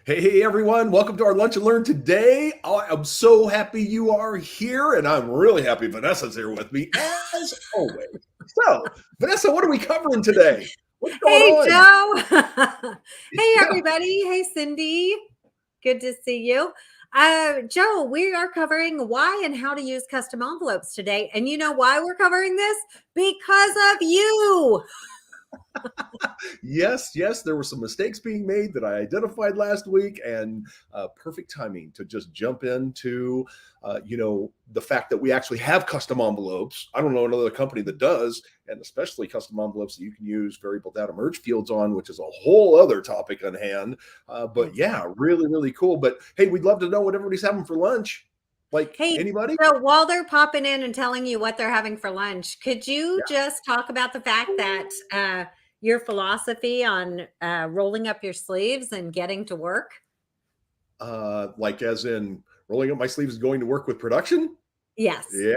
Hey everyone, welcome to our Lunch and Learn today. I am so happy you are here, and I'm really happy Vanessa's here with me as always. So, Vanessa, what are we covering today? What's going Hey, on? Joe. Hey, Yeah. everybody. Hey, Cindy. Good to see you. Joe, we are covering why and how to use custom envelopes today. And you know why we're covering this? Because of you. Yes, there were some mistakes being made that I identified last week, and perfect timing to just jump into, the fact that we actually have custom envelopes. I don't know another company that does, and especially custom envelopes that you can use variable data merge fields on, which is a whole other topic on hand. But yeah, Exactly. really, really cool. But hey, we'd love to know what everybody's having for lunch. Like Hey, anybody? so while they're popping in and telling you what they're having for lunch, could you Yeah. just talk about the fact that your philosophy on rolling up your sleeves and getting to work? Like as in rolling up my sleeves and going to work with production? Yes. Yeah.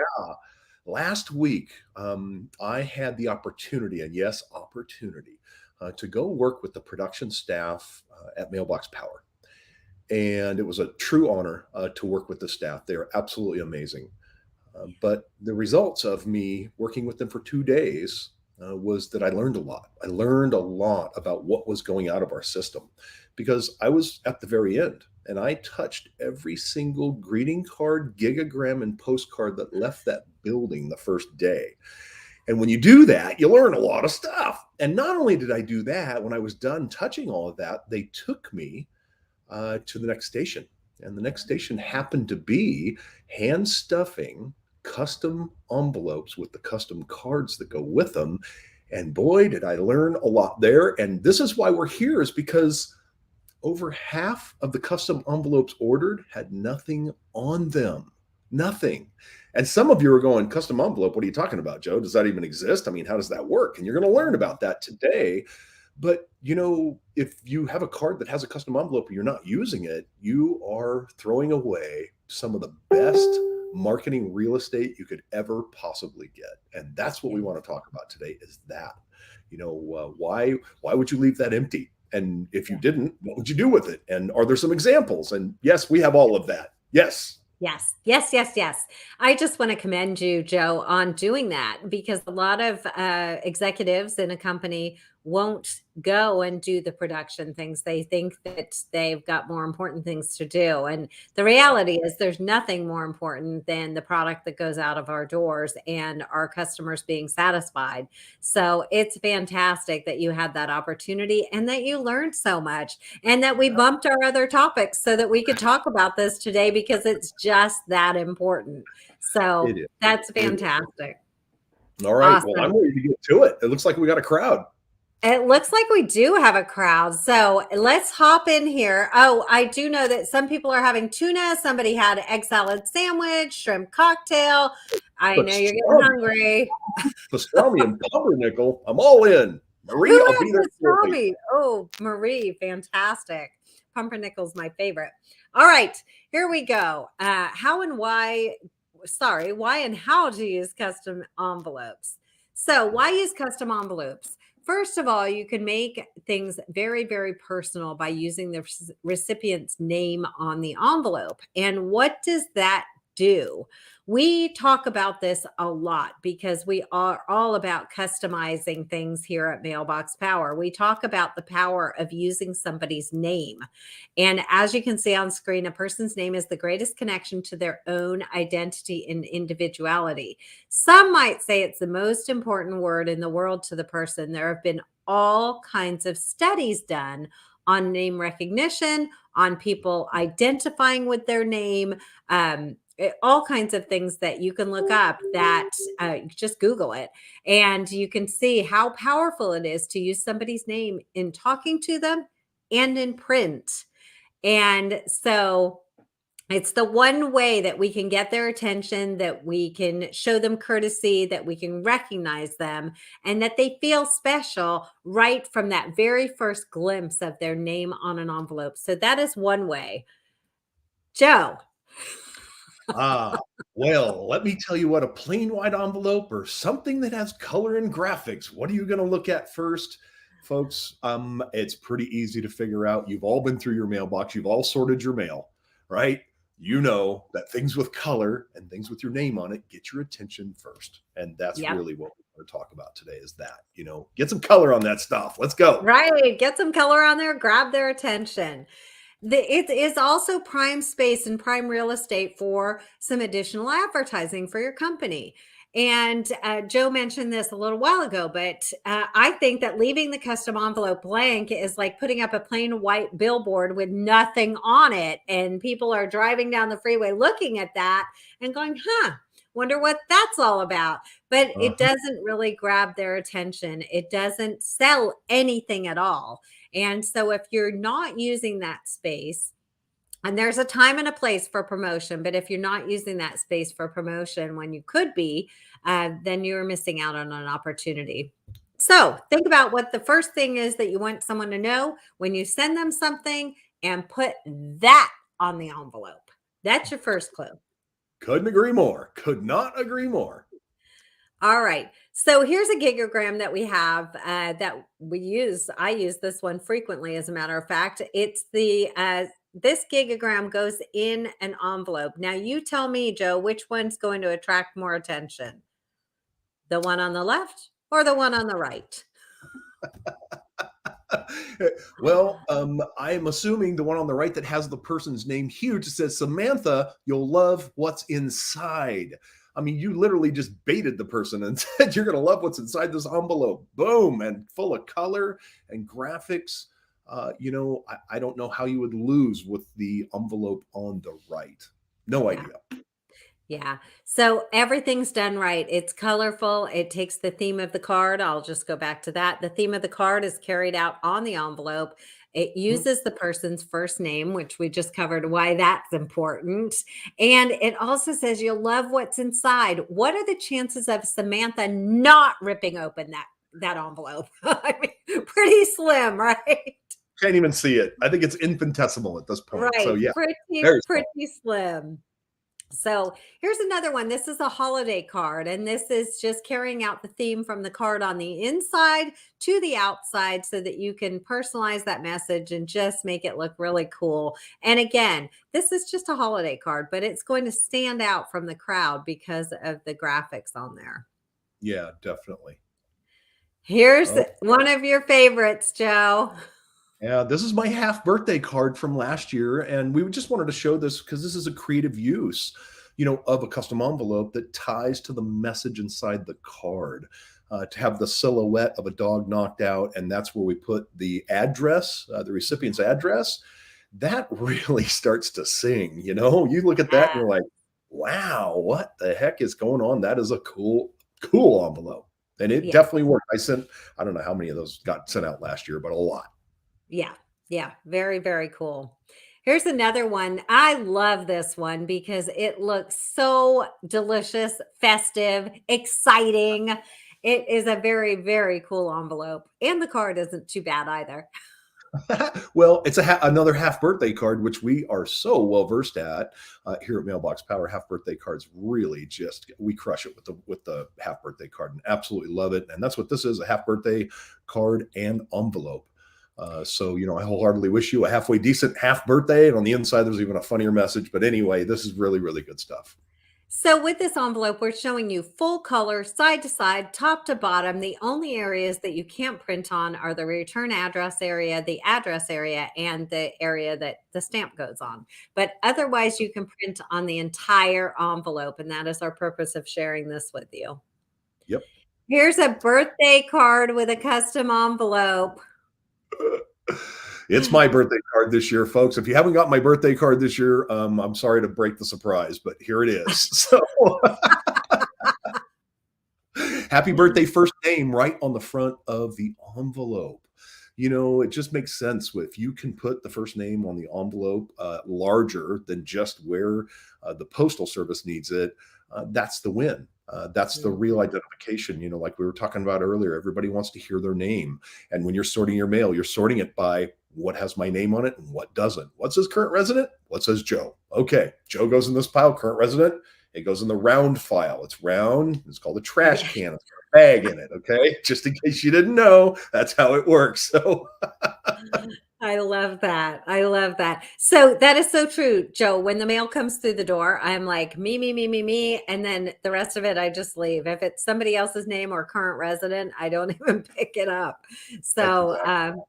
Last week, I had the opportunity, and yes, opportunity, to go work with the production staff at Mailbox Power. And it was a true honor to work with the staff. They are absolutely amazing. But the results of me working with them for 2 days was that I learned a lot. I learned a lot about what was going out of our system because I was at the very end and I touched every single greeting card, gigagram, and postcard that left that building the first day. And when you do that, you learn a lot of stuff. And not only did I do that, when I was done touching all of that, they took me to the next station. And the next station happened to be hand stuffing custom envelopes with the custom cards that go with them. And boy, did I learn a lot there. And this is why we're here, is because over half of the custom envelopes ordered had nothing on them. Nothing. And some of you are going, custom envelope, what are you talking about, Joe? Does that even exist? I mean, how does that work? And you're going to learn about that today. But if you have a card that has a custom envelope and you're not using it, you are throwing away some of the best marketing real estate you could ever possibly get. And that's what we Yeah. want to talk about today, is that. Why would you leave that empty? And if you didn't, what would you do with it? And are there some examples? And yes, we have all of that. Yes. Yes, yes, yes, yes. I just want to commend you, Joe, on doing that because a lot of executives in a company won't go and do the production things. They think that they've got more important things to do. And the reality is, there's nothing more important than the product that goes out of our doors and our customers being satisfied. So it's fantastic that you had that opportunity and that you learned so much and that we bumped our other topics so that we could talk about this today because it's just that important. So It is. that's It is. fantastic. All right. Well, I'm Awesome. ready to get to it. It looks like we got a crowd. It looks like we do have a crowd. So let's hop in here. Oh, I do know that some people are having tuna. Somebody had an egg salad sandwich, shrimp cocktail. I know you're getting Pastrami, hungry. pastrami and pumpernickel. I'm all in. Who Marie, I'll had be there shortly. pastrami? Oh, Marie, fantastic. Pumpernickel's my favorite. All right, here we go. Why and how to use custom envelopes. So, why use custom envelopes? First of all, you can make things very, very personal by using the recipient's name on the envelope. And what does that do? We talk about this a lot because we are all about customizing things here at Mailbox Power. We talk about the power of using somebody's name. And as you can see on screen, a person's name is the greatest connection to their own identity and individuality. Some might say it's the most important word in the world to the person. There have been all kinds of studies done on name recognition, on people identifying with their name. All kinds of things that you can look up that just Google it and you can see how powerful it is to use somebody's name in talking to them and in print. And so it's the one way that we can get their attention, that we can show them courtesy, that we can recognize them, and that they feel special right from that very first glimpse of their name on an envelope. So that is one way. Joe. Ah, well, let me tell you what, a plain white envelope or something that has color and graphics. What are you going to look at first? Folks, it's pretty easy to figure out. You've all been through your mailbox. You've all sorted your mail, right? You know that things with color and things with your name on it get your attention first. And that's Yep. really what we're going to talk about today is that, get some color on that stuff. Let's go. Right. Get some color on there, grab their attention. It is also prime space and prime real estate for some additional advertising for your company. And Joe mentioned this a little while ago, but I think that leaving the custom envelope blank is like putting up a plain white billboard with nothing on it. And people are driving down the freeway looking at that and going, wonder what that's all about. But it Uh-huh. doesn't really grab their attention. It doesn't sell anything at all. And so if you're not using that space, and there's a time and a place for promotion, but if you're not using that space for promotion when you could be, then you're missing out on an opportunity. So think about what the first thing is that you want someone to know when you send them something and put that on the envelope. That's your first clue. Couldn't agree more. Could not agree more. All right. So here's a gigagram that we have that we use. I use this one frequently, as a matter of fact. It's this gigagram goes in an envelope. Now you tell me, Joe, which one's going to attract more attention? The one on the left or the one on the right? Well, I'm assuming the one on the right that has the person's name huge says, Samantha, you'll love what's inside. I mean, you literally just baited the person and said, you're going to love what's inside this envelope. Boom. And full of color and graphics. I don't know how you would lose with the envelope on the right. No Yeah. idea. Yeah. So everything's done right. It's colorful. It takes the theme of the card. I'll just go back to that. The theme of the card is carried out on the envelope. It Mhm. uses the person's first name, which we just covered why that's important. And it also says you'll love what's inside. What are the chances of Samantha not ripping open that envelope? I mean, pretty slim, right? Can't even see it. I think it's infinitesimal at this point. So, Right. yeah, Pretty, very small. pretty slim. So here's another one. This is a holiday card, and this is just carrying out the theme from the card on the inside to the outside so that you can personalize that message and just make it look really cool. And again, this is just a holiday card, but it's going to stand out from the crowd because of the graphics on there. Yeah, definitely. Here's Oh, one of your favorites, Joe. yeah, this is my half birthday card from last year, and we just wanted to show this because this is a creative use, of a custom envelope that ties to the message inside the card. To have the silhouette of a dog knocked out, and that's where we put the address, the recipient's address. That really starts to sing. You look at that and you're like, "Wow, what the heck is going on?" That is a cool, cool envelope, and it Yeah. definitely worked. I don't know how many of those got sent out last year, but a lot. Yeah. Yeah. Very, very cool. Here's another one. I love this one because it looks so delicious, festive, exciting. It is a very, very cool envelope. And the card isn't too bad either. Well, it's another half birthday card, which we are so well versed at here at Mailbox Power. Half birthday cards really just we crush it with the half birthday card and absolutely love it. And that's what this is: a half birthday card and envelope. So I wholeheartedly wish you a halfway decent half birthday. And on the inside, there's even a funnier message. But anyway, this is really, really good stuff. So with this envelope, we're showing you full color, side to side, top to bottom. The only areas that you can't print on are the return address area, the address area, and the area that the stamp goes on. But otherwise, you can print on the entire envelope. And that is our purpose of sharing this with you. Yep. Here's a birthday card with a custom envelope. It's my birthday card this year, folks. If you haven't got my birthday card this year, I'm sorry to break the surprise, but here it is. So happy birthday, first name right on the front of the envelope. It just makes sense if you can put the first name on the envelope larger than just where the postal service needs it. That's the win. That's the real Mhm. identification. Like we were talking about earlier, everybody wants to hear their name. And when you're sorting your mail, you're sorting it by what has my name on it and what doesn't. What says current resident? What says Joe? Okay, Joe goes in this pile, current resident. It goes in the round file. It's round. It's called a trash Yeah. can. bag in it. Okay. Just in case you didn't know, that's how it works. So, I love that. I love that. So that is so true, Joe. When the mail comes through the door, I'm like, me. And then the rest of it, I just leave. If it's somebody else's name or current resident, I don't even pick it up. that's So, exactly.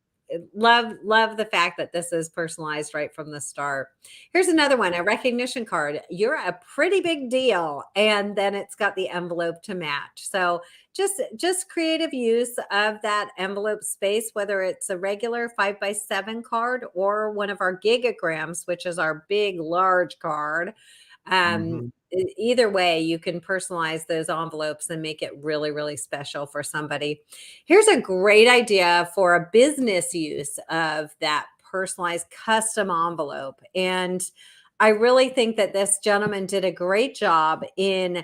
love the fact that this is personalized right from the start. Here's another one, a recognition card. You're a pretty big deal. And then it's got the envelope to match. So just creative use of that envelope space, whether it's a regular 5x7 card or one of our gigograms, which is our big large card. Mhm. Either way, you can personalize those envelopes and make it really, really special for somebody. Here's a great idea for a business use of that personalized custom envelope. And I really think that this gentleman did a great job in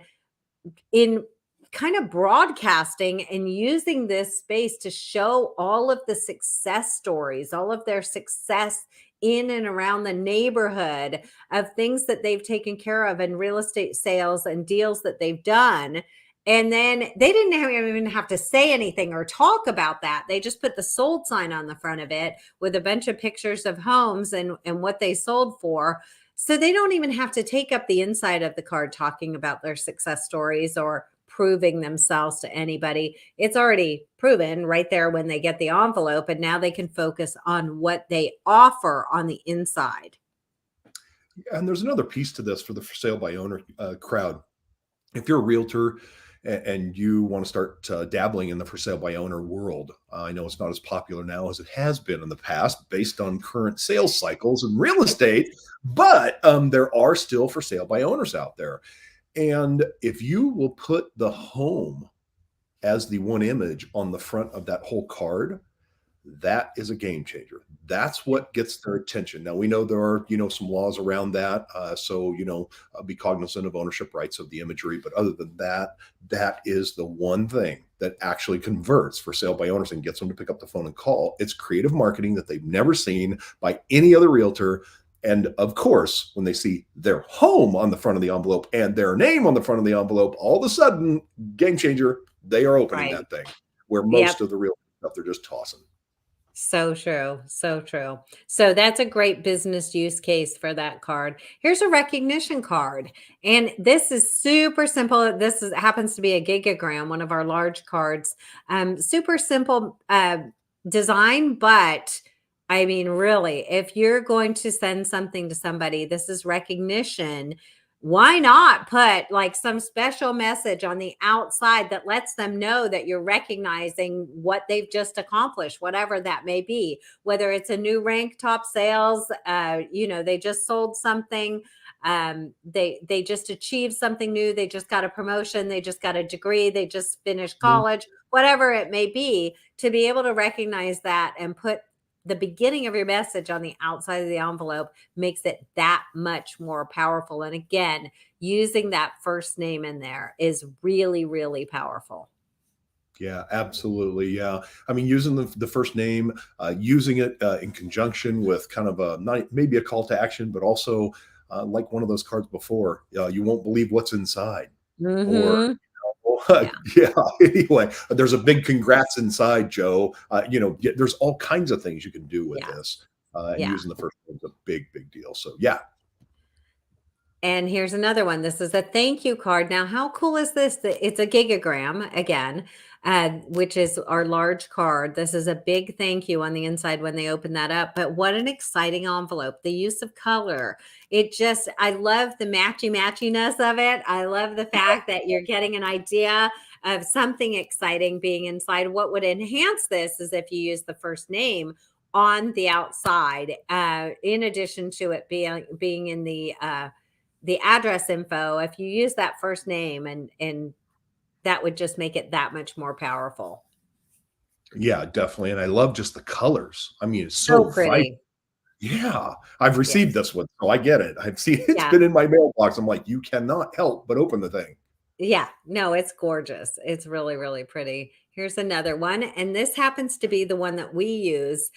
kind of broadcasting and using this space to show all of the success stories, all of their success in and around the neighborhood of things that they've taken care of and real estate sales and deals that they've done. And then they didn't even have to say anything or talk about that. They just put the sold sign on the front of it with a bunch of pictures of homes and what they sold for. So they don't even have to take up the inside of the card talking about their success stories or proving themselves to anybody. It's already proven right there when they get the envelope, and now they can focus on what they offer on the inside. And there's another piece to this for the for sale by owner crowd. If you're a realtor and you want to start dabbling in the for sale by owner world, I know it's not as popular now as it has been in the past based on current sales cycles in real estate, but there are still for sale by owners out there. And if you will put the home as the one image on the front of that whole card, that is a game changer. That's what gets their attention. Now we know there are, some laws around that. So, be cognizant of ownership rights of the imagery. But other than that, that is the one thing that actually converts for sale by owners and gets them to pick up the phone and call. It's creative marketing that they've never seen by any other realtor. And of course, when they see their home on the front of the envelope and their name on the front of the envelope, all of a sudden, game changer, they are opening Right. that thing where Yep. most of the real stuff they're just tossing. So true. So true. So that's a great business use case for that card. Here's a recognition card. And this is super simple. This happens to be a gigagram, one of our large cards. Super simple design, but I mean, really, if you're going to send something to somebody, this is recognition. Why not put like some special message on the outside that lets them know that you're recognizing what they've just accomplished, whatever that may be, whether it's a new rank, top sales, they just sold something, they just achieved something new, they just got a promotion, they just got a degree, they just finished Mhm. college, whatever it may be, to be able to recognize that and put the beginning of your message on the outside of the envelope makes it that much more powerful. And again, using that first name in there is really, really powerful. Yeah, absolutely. Yeah. I mean, using the first name, using it in conjunction with kind of a not maybe a call to action, but also like one of those cards before, you won't believe what's inside. Or, Hmm. Yeah. yeah, anyway, there's a big congrats inside, Joe. There's all kinds of things you can do with Yeah. this. And Yeah. using the first name is a big, big deal. So, yeah, And here's another one. This is a thank you card. Now, how cool is this? It's a gigagram again, which is our large card. This is a big thank you on the inside when they open that up. But what an exciting envelope. The use of color. I love the matchiness of it. I love the fact that you're getting an idea of something exciting being inside. What would enhance this is if you use the first name on the outside, in addition to it being in the address info. If you use that first name, and that would just make it that much more powerful. yeah, definitely. And I love just the colors. I mean, it's So so vibrant. pretty. Yeah, I've received Yes. this one, so I get it. I've seen it's Yeah. been in my mailbox. I'm like, you cannot help but open the thing. Yeah. No, it's gorgeous. It's really, really pretty. Here's another one. And this happens to be the one that we use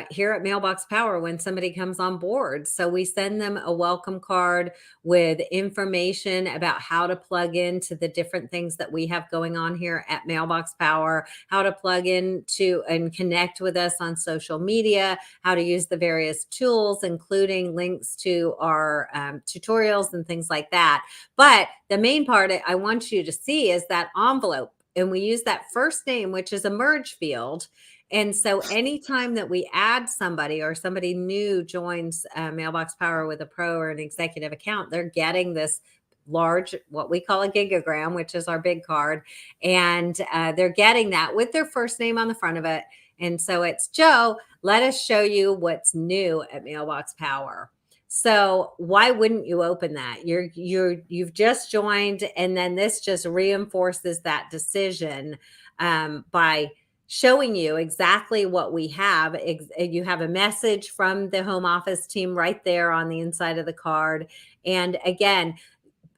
here at Mailbox Power when somebody comes on board. So we send them a welcome card with information about how to plug into the different things that we have going on here at Mailbox Power, how to plug into and connect with us on social media, how to use the various tools, including links to our tutorials and things like that. But the main part I want you to see is that envelope. And we use that first name, which is a merge field. And so anytime that we add somebody or somebody new joins Mailbox Power with a pro or an executive account, they're getting this large, what we call a gigagram, which is our big card. And they're getting that with their first name on the front of it. And so it's Joe, let us show you what's new at Mailbox Power. So why wouldn't you open that? You've just joined, and then this just reinforces that decision by showing you exactly what we have. You have a message from the home office team right there on the inside of the card. And again,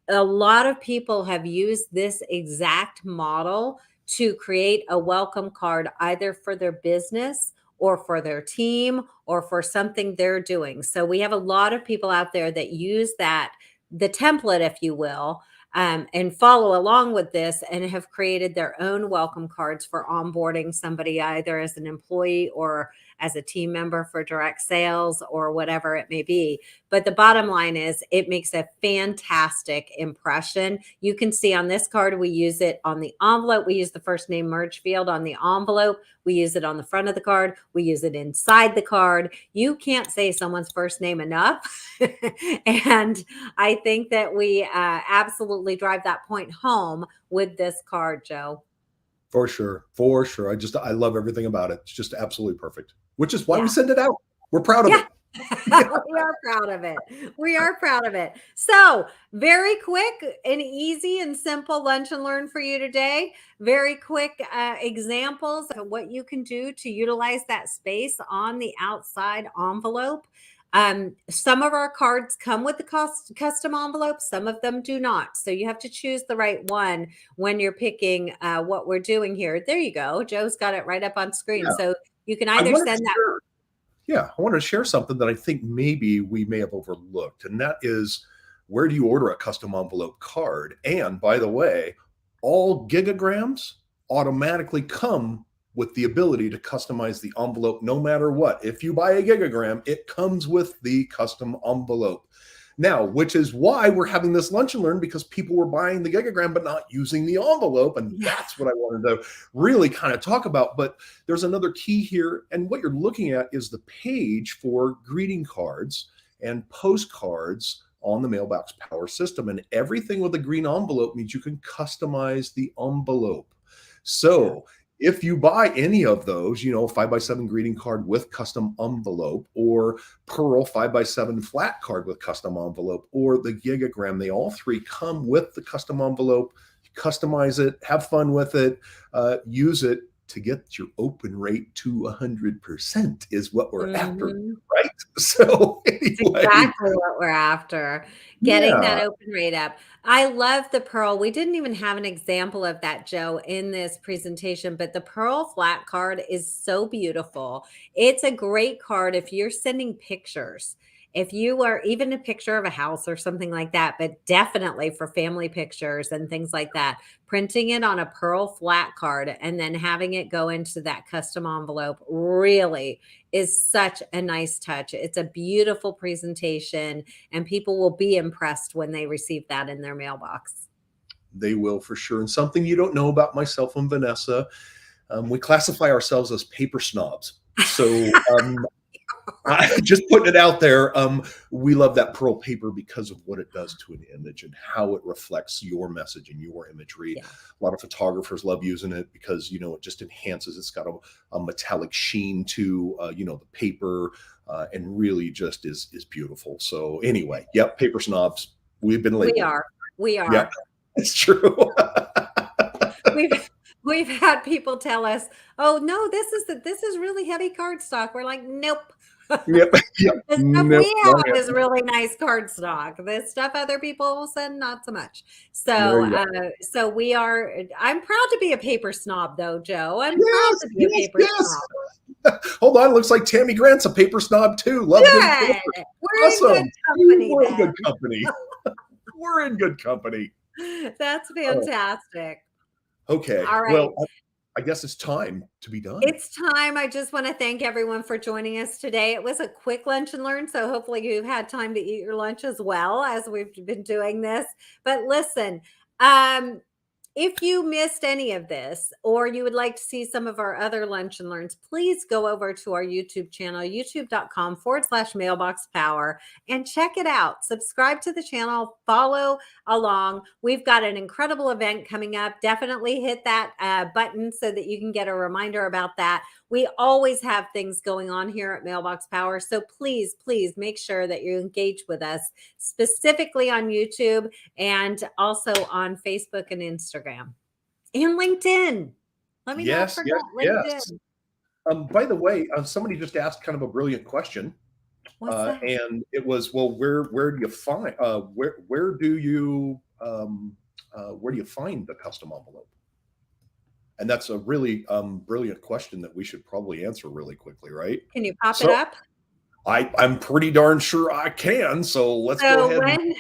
a lot of people have used this exact model to create a welcome card either for their business or for their team or for something they're doing. So we have a lot of people out there that use that, the template, if you will, and follow along with this and have created their own welcome cards for onboarding somebody either as an employee or as a team member for direct sales or whatever it may be. But the bottom line is it makes a fantastic impression. You can see on this card, we use it on the envelope. We use the first name merge field on the envelope. We use it on the front of the card. We use it inside the card. You can't say someone's first name enough. And I think that we absolutely drive that point home with this card, Joe. For sure. For sure. I love everything about it. It's just absolutely perfect, which is why we Yeah. send it out. We're proud of Yeah. it. We are proud of it. We are proud of it. So, very quick and easy and simple lunch and learn for you today. Very quick examples of what you can do to utilize that space on the outside envelope. Some of our cards come with the custom envelope, some of them do not. So, you have to choose the right one when you're picking what we're doing here. There you go. Joe's got it right up on screen. Yeah. So, you can I either wanted send to that. share Yeah, I wanted to share something that I think maybe we may have overlooked, and that is, where do you order a custom envelope card? And by the way, all gigagrams automatically come with the ability to customize the envelope no matter what. If you buy a gigagram, it comes with the custom envelope. Now, which is why we're having this lunch and learn, because people were buying the gigagram but not using the envelope. And Yeah. that's what I wanted to really kind of talk about. But there's another key here. And what you're looking at is the page for greeting cards and postcards on the Mailbox Power system. And everything with a green envelope means you can customize the envelope. So if you buy any of those, 5x7 greeting card with custom envelope, or Pearl 5x7 flat card with custom envelope, or the gigagram, they all three come with the custom envelope. Customize it, have fun with it, use it to get your open rate to 100% is what we're after, Mhm. right? So It's anyway, exactly what we're after, getting that yeah, open rate up. I love the Pearl. We didn't even have an example of that, Joe, in this presentation, but the Pearl flat card is so beautiful. It's a great card if you're sending pictures. If you are even a picture of a house or something like that, but definitely for family pictures and things like that, printing it on a Pearl flat card and then having it go into that custom envelope really is such a nice touch. It's a beautiful presentation, and people will be impressed when they receive that in their mailbox. they will for sure. And something you don't know about myself and Vanessa, we classify ourselves as paper snobs. So just putting it out there. We love that Pearl paper because of what it does to an image and how it reflects your message and your imagery. Yeah. A lot of photographers love using it because it just enhances. It's got a metallic sheen to the paper, and really just is beautiful. So anyway, yep, paper snobs. We've been We labeled. are. We Yep, are. it's true. We've We've had people tell us, "Oh, no, this is really heavy cardstock." We're like, "Nope." Yep. Yep. The stuff Nope. we Wrong have is answer. really nice cardstock. The stuff other people will send, not so much. There So, you go. so we are. I'm proud to be a paper snob, though, Joe. I'm proud Yes, to be a yes, paper yes. snob. Hold on. Looks like Tammy Grant's a paper snob too. Love good Good. paper. We're in good Awesome. company We're in good then. company. We're in good company. That's Oh, fantastic. okay. All right. Well, I guess it's time to be done. It's time. I just want to thank everyone for joining us today. It was a quick lunch and learn, so hopefully you've had time to eat your lunch as well as we've been doing this. But listen, um, if you missed any of this or you would like to see some of our other lunch and learns, please go over to our YouTube channel, youtube.com/mailbox power, and check it out. Subscribe to the channel, follow along. We've got an incredible event coming up. Definitely hit that button so that you can get a reminder about that. We always have things going on here at Mailbox Power. So please, please make sure that you engage with us specifically on YouTube and also on Facebook and Instagram and LinkedIn. Let me not Yes, forget yes, yes. LinkedIn. By the way, somebody just asked kind of a brilliant question, What's that? and it was, well, where do you find where do you find the custom envelope? And that's a really brilliant question that we should probably answer really quickly, right? Can you pop it So up? I'm pretty darn sure I can. So let's go So ahead and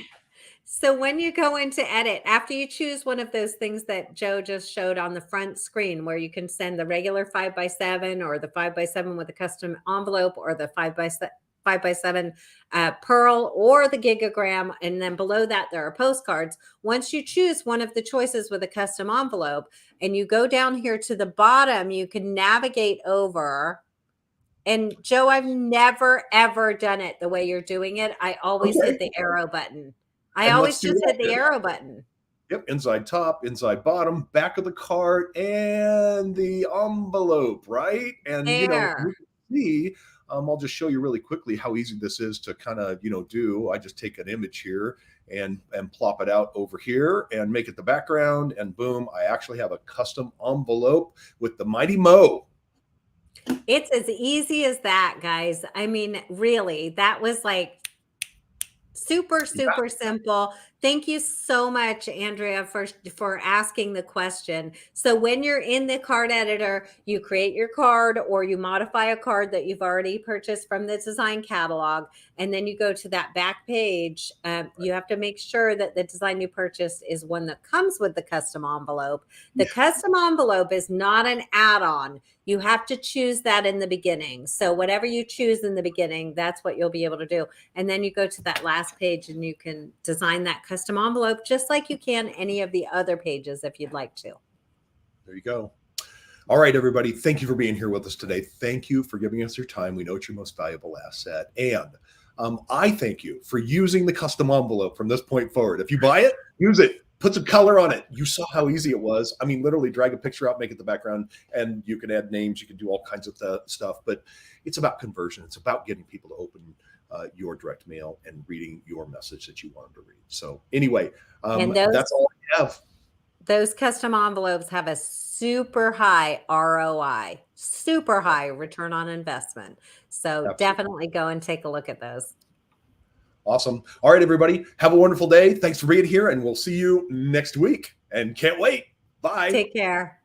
when you go into edit, after you choose one of those things that Joe just showed on the front screen, where you can send the regular 5x7 or the 5x7 with a custom envelope or the 5x7 pearl or the gigagram, and then below that there are postcards. Once you choose one of the choices with a custom envelope and you go down here to the bottom, you can navigate over. And Joe, I've never ever done it the way you're doing it. I always hit okay, the arrow button. I and let's always do just that hit the then. arrow button. Yep, inside top, inside bottom, back of the card, and the envelope, right? And There. you can see. I'll just show you really quickly how easy this is to kind of do. I just take an image here and plop it out over here and make it the background, and boom, I actually have a custom envelope with the Mighty Mo. It's as easy as that, guys. I mean, really, that was like super, Yeah, super simple. Thank you so much, Andrea, for asking the question. So when you're in the card editor, you create your card or you modify a card that you've already purchased from the design catalog, and then you go to that back page. You have to make sure that the design you purchased is one that comes with the custom envelope. The custom envelope is not an add-on. You have to choose that in the beginning. So whatever you choose in the beginning, that's what you'll be able to do. And then you go to that last page and you can design that custom envelope just like you can any of the other pages if you'd like to. there you go. All right, everybody. Thank you for being here with us today. Thank you for giving us your time. We know it's your most valuable asset. And I thank you for using the custom envelope from this point forward. If you buy it, use it. Put some color on it. You saw how easy it was. I mean, literally drag a picture out, make it the background, and you can add names. You can do all kinds of stuff. But it's about conversion. It's about getting people to open your direct mail and reading your message that you want them to read. So anyway, And those that's all I have. those custom envelopes have a super high ROI, super high return on investment. So Absolutely. definitely go and take a look at those. Awesome. All right, everybody. Have a wonderful day. Thanks for being here, and we'll see you next week. And can't wait. Bye. Take care.